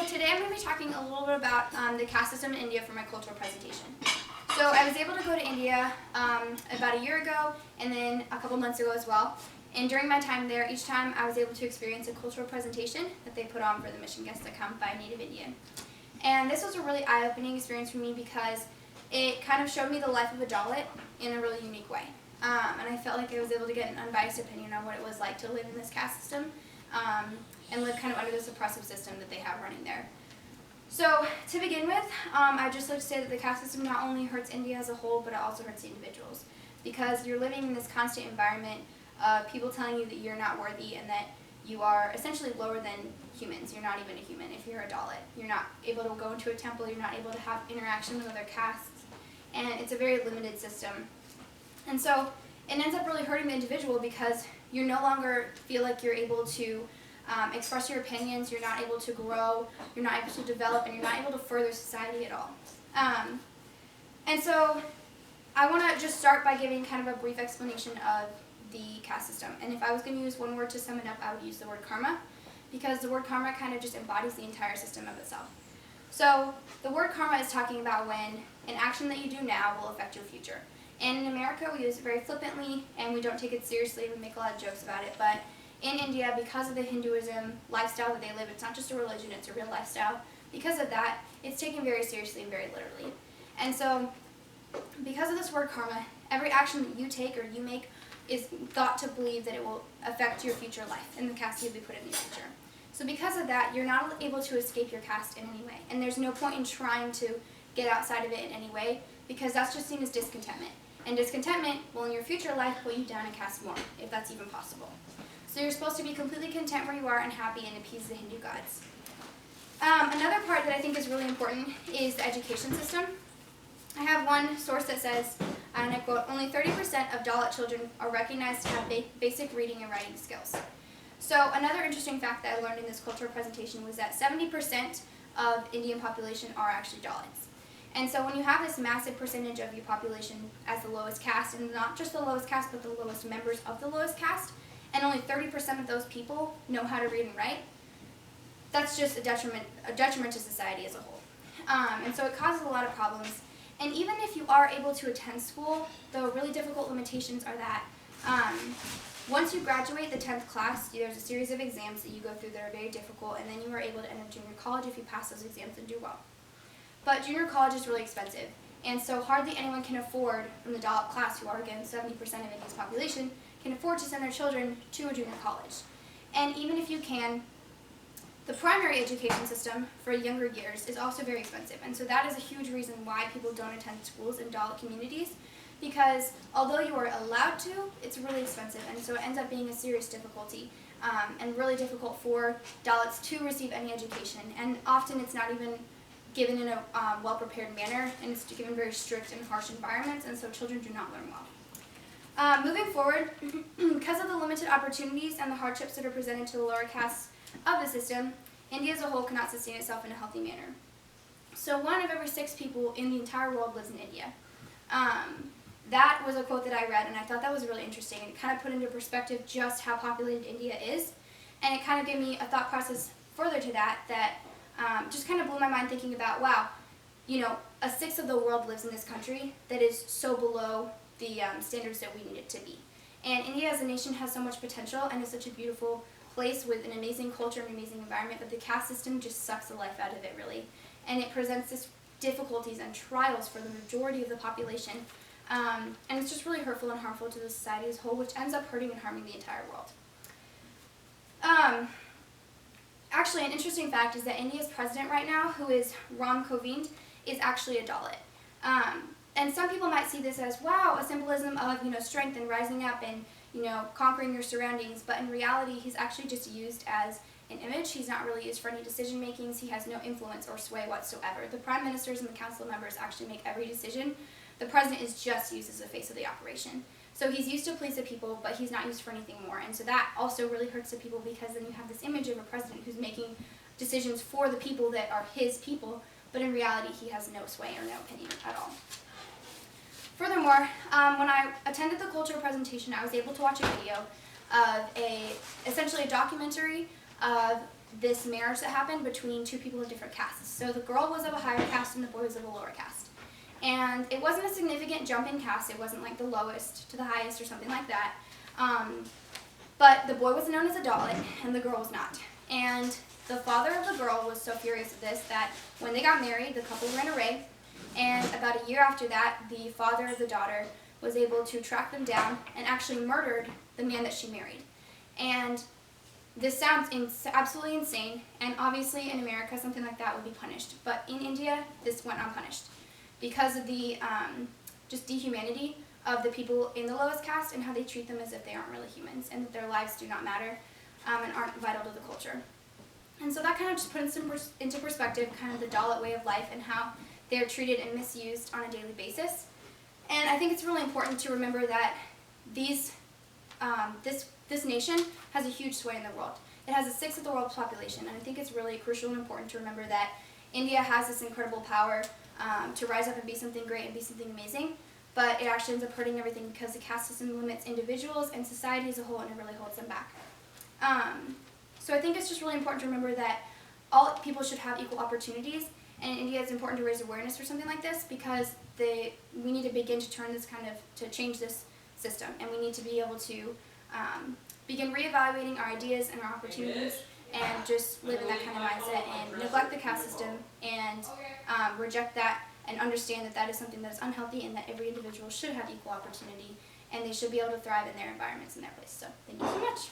today I'm going to be talking a little bit about the caste system in India for my cultural presentation. So I was able to go to India about a year ago and then a couple months ago as well. And during my time there, each time I was able to experience a cultural presentation that they put on for the mission guests that come by Native Indian. And this was a really eye-opening experience for me because it kind of showed me the life of a Dalit in a really unique way. And I felt like I was able to get an unbiased opinion on what it was like to live in this caste system and live kind of under this oppressive system that they have running there. So to begin with, I'd just like to say that the caste system not only hurts India as a whole, but it also hurts the individuals. Because you're living in this constant environment of people telling you that you're not worthy and that you are essentially lower than humans. You're not even a human if you're a Dalit. You're not able to go into a temple, you're not able to have interaction with other castes, and it's a very limited system. And so it ends up really hurting the individual because you no longer feel like you're able to express your opinions, you're not able to grow, you're not able to develop, and you're not able to further society at all. And so I want to just start by giving kind of a brief explanation of the caste system. And if I was going to use one word to sum it up, I would use the word karma, because the word karma kind of just embodies the entire system of itself. So the word karma is talking about when an action that you do now will affect your future. And in America, we use it very flippantly, and we don't take it seriously, and we make a lot of jokes about it. But in India, because of the Hinduism lifestyle that they live, it's not just a religion, it's a real lifestyle. Because of that, it's taken very seriously and very literally. And so, because of this word karma, every action that you take or you make is thought to believe that it will affect your future life and the caste you'll be put in the future. So because of that, you're not able to escape your caste in any way. And there's no point in trying to get outside of it in any way, because that's just seen as discontentment. And discontentment will in your future life pull you down a caste more, if that's even possible. So you're supposed to be completely content where you are and happy and appease the Hindu gods. Another part that I think is really important is the education system. I have one source that says, and I quote, only 30% of Dalit children are recognized to have basic reading and writing skills. So another interesting fact that I learned in this cultural presentation was that 70% of Indian population are actually Dalits. And so when you have this massive percentage of your population as the lowest caste, and not just the lowest caste, but the lowest members of the lowest caste, and only 30% of those people know how to read and write, that's just a detriment to society as a whole. And so it causes a lot of problems. And even if you are able to attend school, the really difficult limitations are that once you graduate the 10th class, there's a series of exams that you go through that are very difficult, and then you are able to enter junior college if you pass those exams and do well. But junior college is really expensive, and so hardly anyone can afford, from the Dalit class, who are again 70% of India's population, can afford to send their children to a junior college. And even if you can, the primary education system for younger years is also very expensive, and so that is a huge reason why people don't attend schools in Dalit communities, because although you are allowed to, it's really expensive, and so it ends up being a serious difficulty and really difficult for Dalits to receive any education, and often it's not even given in a well-prepared manner, and it's given very strict and harsh environments, and so children do not learn well. Moving forward, because of the limited opportunities and the hardships that are presented to the lower castes of the system, India as a whole cannot sustain itself in a healthy manner. So 1 of every 6 people in the entire world lives in India. That was a quote that I read, and I thought that was really interesting. It kind of put into perspective just how populated India is, and it kind of gave me a thought process further to that just kind of blew my mind thinking about, wow, you know, a sixth of the world lives in this country that is so below the standards that we need it to be. And India as a nation has so much potential and is such a beautiful place with an amazing culture and amazing environment, but the caste system just sucks the life out of it, really. And it presents this difficulties and trials for the majority of the population. And it's just really hurtful and harmful to the society as a whole, which ends up hurting and harming the entire world. Actually, an interesting fact is that India's president right now, who is Ram Kovind, is actually a Dalit. And some people might see this as, wow, a symbolism of, you know, strength and rising up and, you know, conquering your surroundings. But in reality, he's actually just used as an image. He's not really used for any decision makings. He has no influence or sway whatsoever. The prime ministers and the council members actually make every decision. The president is just used as the face of the operation. So he's used to please the people, but he's not used for anything more. And so that also really hurts the people, because then you have this image of a president who's making decisions for the people that are his people, but in reality he has no sway or no opinion at all. Furthermore, when I attended the cultural presentation, I was able to watch a video of essentially a documentary of this marriage that happened between two people of different castes. So the girl was of a higher caste and the boy was of a lower caste. And it wasn't a significant jump in caste. It wasn't like the lowest to the highest or something like that. But the boy was known as a Dalit and the girl was not. And the father of the girl was so furious at this that when they got married, the couple ran away. And about a year after that, the father of the daughter was able to track them down and actually murdered the man that she married. And this sounds absolutely insane, and obviously in America something like that would be punished. But in India, this went unpunished because of the just dehumanity of the people in the lowest caste and how they treat them as if they aren't really humans and that their lives do not matter and aren't vital to the culture. And so that kind of just puts into perspective kind of the Dalit way of life and how they're treated and misused on a daily basis. And I think it's really important to remember that this nation has a huge sway in the world. It has a sixth of the world's population, and I think it's really crucial and important to remember that India has this incredible power to rise up and be something great and be something amazing, but it actually ends up hurting everything because the caste system limits individuals and society as a whole, and it really holds them back. So I think it's just really important to remember that all people should have equal opportunities, and in India it's important to raise awareness for something like this because we need to begin to turn this to change this system, and we need to be able to begin reevaluating our ideas and our opportunities and just live in that kind of mindset and neglect the caste system and reject that and understand that that is something that is unhealthy and that every individual should have equal opportunity and they should be able to thrive in their environments and their place. So thank you so much.